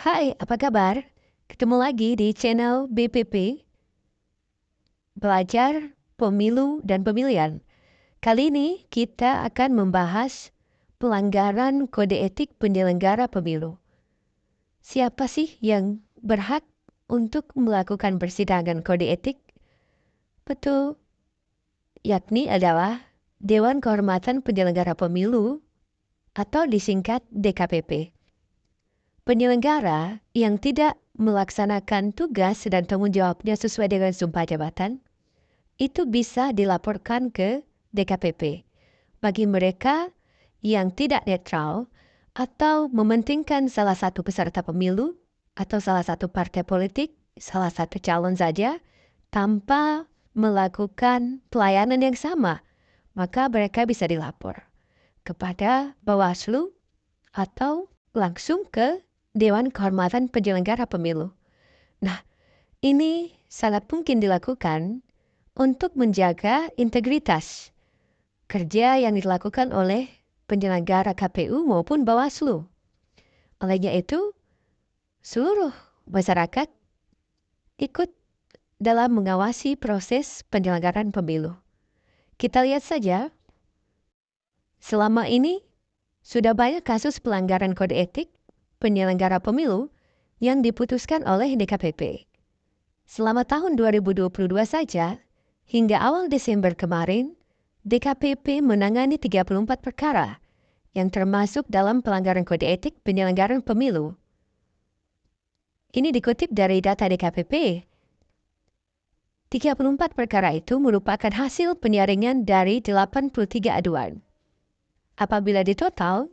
Hai, apa kabar? Ketemu lagi di channel BPP, Belajar Pemilu dan Pemilihan. Kali ini kita akan membahas pelanggaran kode etik penyelenggara pemilu. Siapa sih yang berhak untuk melakukan persidangan kode etik? Betul, yakni adalah Dewan Kehormatan Penyelenggara Pemilu atau disingkat DKPP. Penyelenggara yang tidak melaksanakan tugas dan tanggung jawabnya sesuai dengan sumpah jabatan, itu bisa dilaporkan ke DKPP. Bagi mereka yang tidak netral atau mementingkan salah satu peserta pemilu atau salah satu partai politik, salah satu calon saja, tanpa melakukan pelayanan yang sama, maka mereka bisa dilapor kepada Bawaslu atau langsung ke Dewan Kehormatan Penyelenggara Pemilu. Nah, ini sangat mungkin dilakukan untuk menjaga integritas kerja yang dilakukan oleh penyelenggara KPU maupun Bawaslu. Olehnya itu, seluruh masyarakat ikut dalam mengawasi proses penyelenggaraan pemilu. Kita lihat saja, selama ini sudah banyak kasus pelanggaran kode etik penyelenggara pemilu yang diputuskan oleh DKPP. Selama tahun 2022 saja, hingga awal Desember kemarin, DKPP menangani 34 perkara yang termasuk dalam pelanggaran kode etik penyelenggaraan pemilu. Ini dikutip dari data DKPP. 34 perkara itu merupakan hasil penyaringan dari 83 aduan. Apabila ditotal,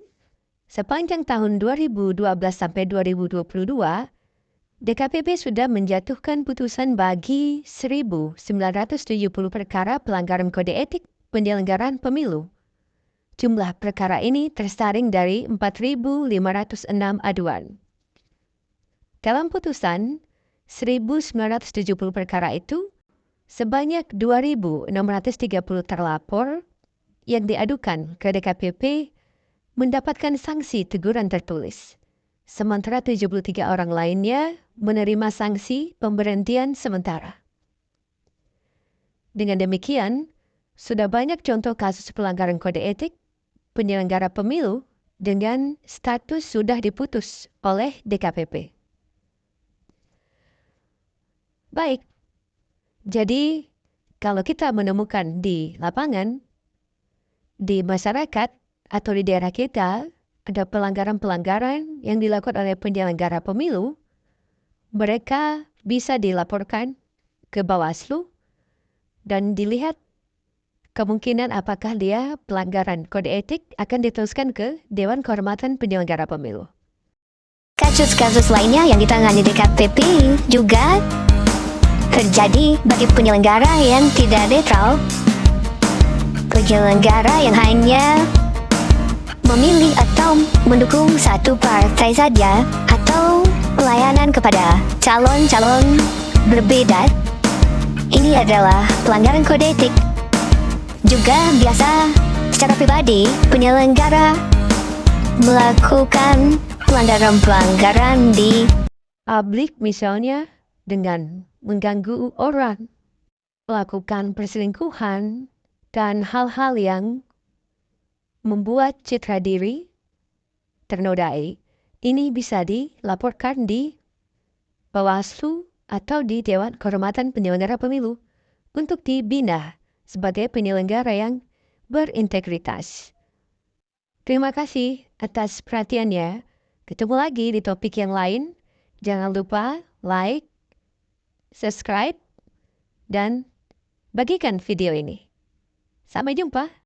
sepanjang tahun 2012 sampai 2022, DKPP sudah menjatuhkan putusan bagi 1.970 perkara pelanggaran kode etik penyelenggaraan pemilu. Jumlah perkara ini tersaring dari 4.506 aduan. Dalam putusan 1.970 perkara itu, sebanyak 2.630 terlapor yang diadukan ke DKPP mendapatkan sanksi teguran tertulis, sementara 73 orang lainnya menerima sanksi pemberhentian sementara. Dengan demikian, sudah banyak contoh kasus pelanggaran kode etik penyelenggara pemilu dengan status sudah diputus oleh DKPP. Baik, jadi kalau kita menemukan di lapangan, di masyarakat atau di daerah kita ada pelanggaran-pelanggaran yang dilakukan oleh penyelenggara pemilu, mereka bisa dilaporkan ke Bawaslu dan dilihat kemungkinan apakah dia pelanggaran kode etik akan diteruskan ke Dewan Kehormatan Penyelenggara Pemilu. Kasus-kasus lainnya yang ditangani DKPP juga terjadi bagi penyelenggara yang tidak netral. Penyelenggara yang hanya memilih atau mendukung satu partai saja atau pelayanan kepada calon-calon berbeda. Ini adalah pelanggaran kode etik. Juga biasa secara pribadi penyelenggara melakukan pelanggaran-pelanggaran di Publik misalnya dengan mengganggu orang, melakukan perselingkuhan, dan hal-hal yang membuat citra diri ternodai. Ini bisa dilaporkan di Bawaslu atau di Dewan Kehormatan Penyelenggara Pemilu untuk dibina sebagai penyelenggara yang berintegritas. Terima kasih atas perhatiannya. Ketemu lagi di topik yang lain. Jangan lupa like, subscribe, dan bagikan video ini. Sampai jumpa.